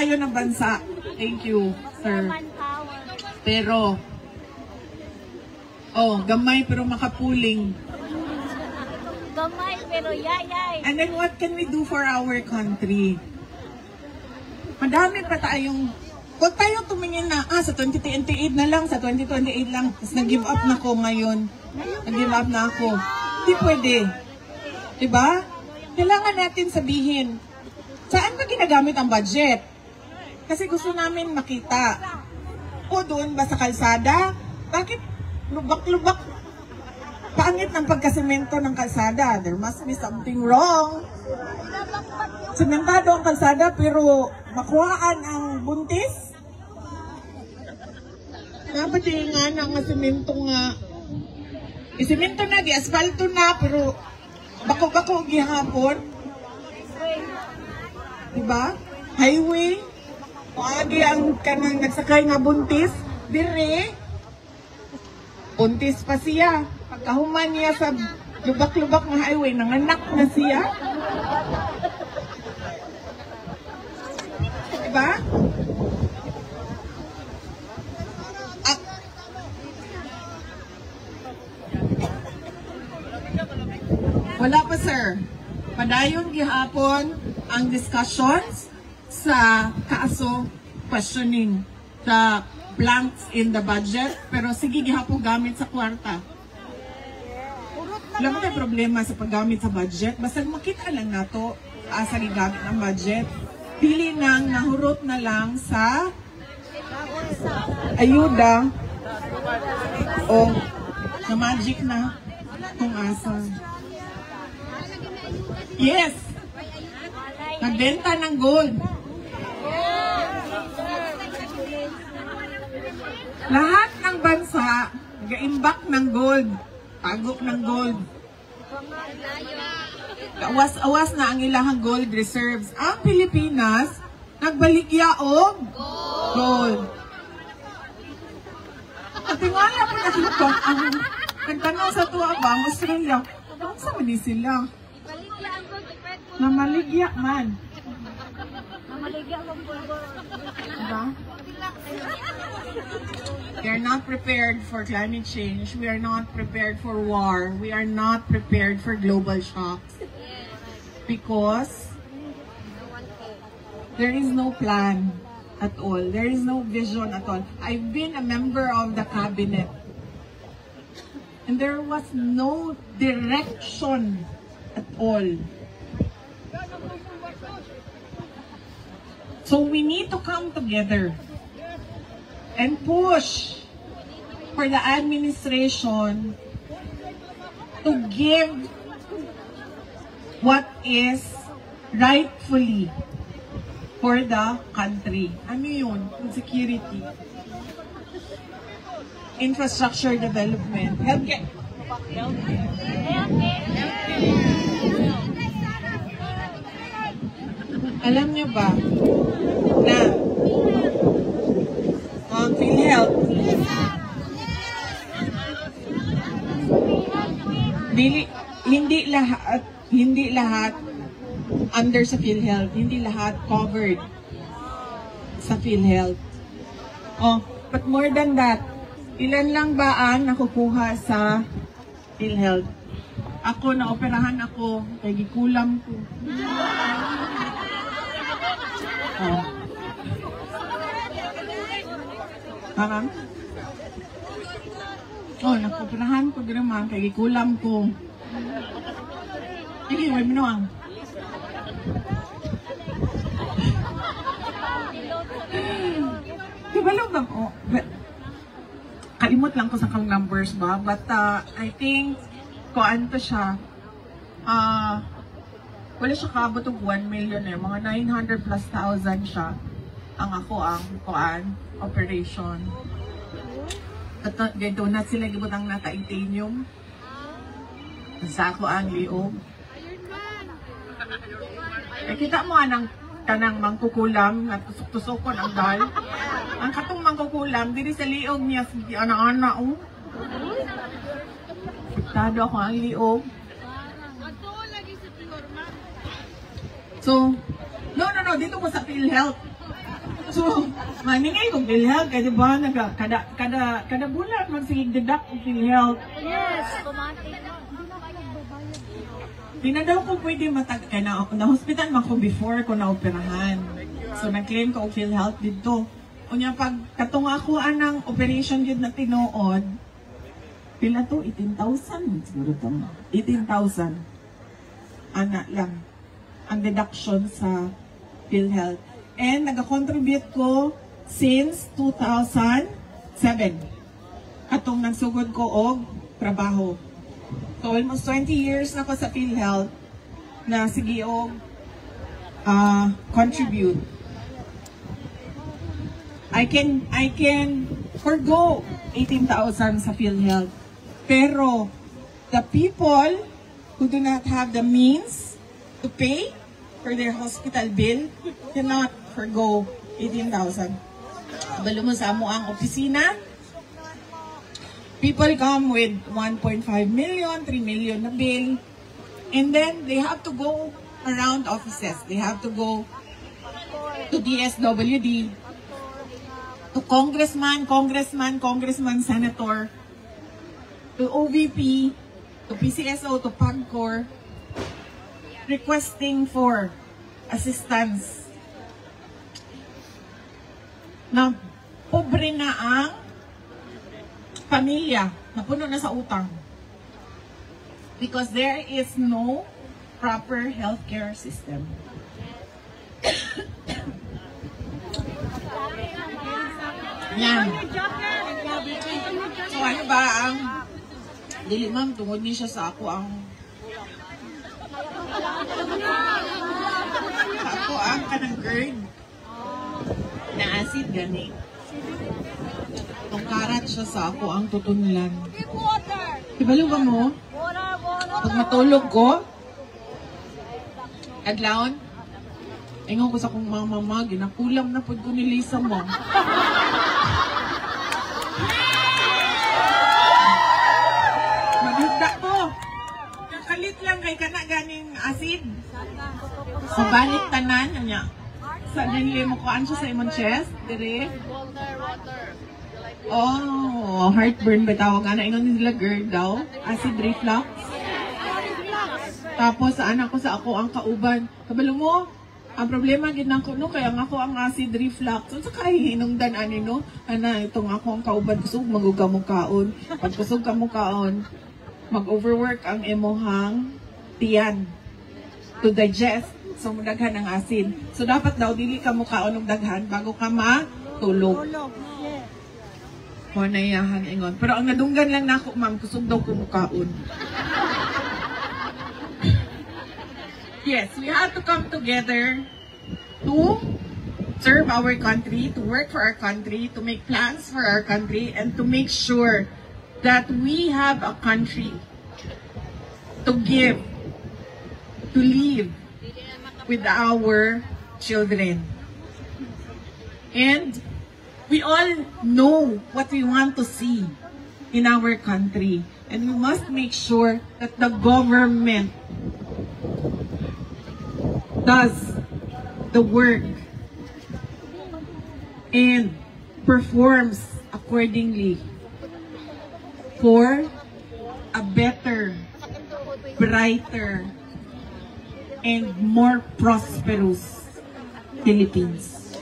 tayo ng bansa. Thank you, sir. Pero, gamay pero makapuling. Gamay pero yayay. And then what can we do for our country? Madami pa tayong, huwag tayo tumingin na, sa 2028 na lang, sa 2028 lang, tapos nag-give up na ko ngayon. Nag-give up na ako. Hindi pwede. Diba? Kailangan natin sabihin, saan ba ginagamit ang budget? Kasi gusto namin makita. O doon ba sa kalsada? Bakit lubak-lubak? Pangit ng pagkasemento ng kalsada. There must be something wrong. Sementado ang kalsada pero makuhaan ang buntis? Napati nga na nga semento nga. Isemento na, di asfalto na, pero bako-bako gihapon. Diba? Highway. O agi ang kanang nagsakay nga buntis. Dire. Buntis pa siya. Pagkahuman niya sa lubak-lubak na highway, nanganak na siya. Diba? Wala pa, sir. Padayon gihapon ang discussions sa kaso questioning the blanks in the budget. Pero sige gihapon gamit sa kwarta. Wala mo tayo problema sa paggamit sa budget. Basta makita lang nato asa gigamit ang budget. Pili nang nahurot na lang sa ayuda o sa magic na kung asa. Yes! Nagbenta ng gold. Lahat ng bansa nag-imbak ng gold. Tagok ng gold. Awas-awas na ang ilahang gold reserves. Ang Pilipinas, nagbaligya og gold. At tingala po nakita ang nagtanaw sa tuwa ba, Australia, ano sa mali sila? Namaligya man. Namaligya ang bulbo. Diba? We are not prepared for climate change. We are not prepared for war. We are not prepared for global shocks. Because there is no plan at all. There is no vision at all. I've been a member of the cabinet. And there was no direction at all. So we need to come together and push for the administration to give what is rightfully for the country. Ano yun? Security. Infrastructure development. Healthcare. Alam nyo ba na ang PhilHealth hindi lahat under sa PhilHealth, hindi lahat covered sa PhilHealth. But more than that, ilan lang ba ang nakukuha sa PhilHealth? Ako, naoperahan ako, kay gikulam ko. Parang? Nakoperahan ko din naman, kay gikulam ko. Sige, may minuang. Dibalog lang ko. Kalimot lang ko sa kang numbers ba? But I think, kuan to siya, wala siya kabot og 1 million eh. Mga 900 plus thousand siya. Ang ako ang kuan, operation. At ganito na sila gibutang na titanium. Sa ako ang liog. Kita mo anang kanang mangkukulam at tusok-tusokon ang dal. Ang katong mangkukulam, diri sa liog niya, si ana-ana oh. Piktado ako ang liog. So, no, dito ko sa PhilHealth. So, maningay kong PhilHealth, kaya diba, kada bulan, magsigig-deduct kong PhilHealth. Yes, kumanti na. Di na daw ko pwede kaya na-hospital man ko before ko na-operahan. So, nag-claim ko og PhilHealth dito. Unya, pag katong ako anang operation yun na tinuod, pila to? 18,000? Siguro to. 18,000. Ana lang. Ang deduction sa PhilHealth. And nag-contribute ko since 2007. Atong nagsugod ko og trabaho. So almost 20 years na ko sa PhilHealth na sige og contribute. I can forgo 18,000 sa PhilHealth. Pero the people who do not have the means to pay for their hospital bill cannot forgo 18,000. Balo mo sa amo ang opisina. People come with 1.5 million, 3 million na bill. And then they have to go around offices. They have to go to DSWD, to congressman, senator, to OVP, to PCSO, to PAGCOR, requesting for assistance. Na pobre na ang pamilya, napuno na sa utang. Because there is no proper healthcare system. Yan. So ano ba ang dili ma'am, tungod niya siya sa ako ang kanang GERD na acid gani. Itong karat siya sa ako ang tutunulan. Ibalo ba mo? Pag matulog ko, adlaon, ingon ko sa kong mama, ginakulam na po ko ni Lisa mo. Magigda ko. Nakalit lang kay kana ganing acid. So, balik tanan, anya. Sa nanili mo ko, siya sa imong chest, dire. Oh, heartburn ba tawag ana? Ingon nila GERD daw. Acid reflux. Tapos, anak ko sa ako ang kauban. Kabalo mo, ang problema ginang ko no, kaya nga ako ang acid reflux. So, sa kahihinungdan ani no, ana, itong ako ang kauban, kusog maguga mo kaon. Pag kusog ka mo kaon, mag-overwork ang emuhang tiyan to digest. So, daghan ang acid. So, dapat daw, dili ka mo kaon ng daghan bago ka matulog. Manayahan ingon. Pero ang nadunggan lang na ako, ma'am, kusog daw ko mukaon. Yes, we have to come together to serve our country, to work for our country, to make plans for our country, and to make sure that we have a country to give, to live with our children. And we all know what we want to see in our country. And we must make sure that the government does the work and performs accordingly for a better, brighter, and more prosperous Philippines.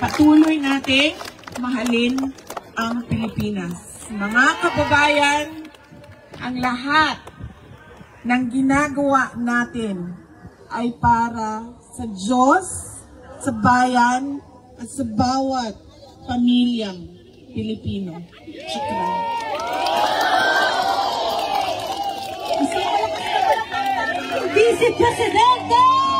Patuloy nating mahalin ang Pilipinas. Mga kababayan, ang lahat ng ginagawa natin ay para sa Diyos, sa bayan, at sa bawat pamilyang Pilipino. Shukran. Vice Presidente!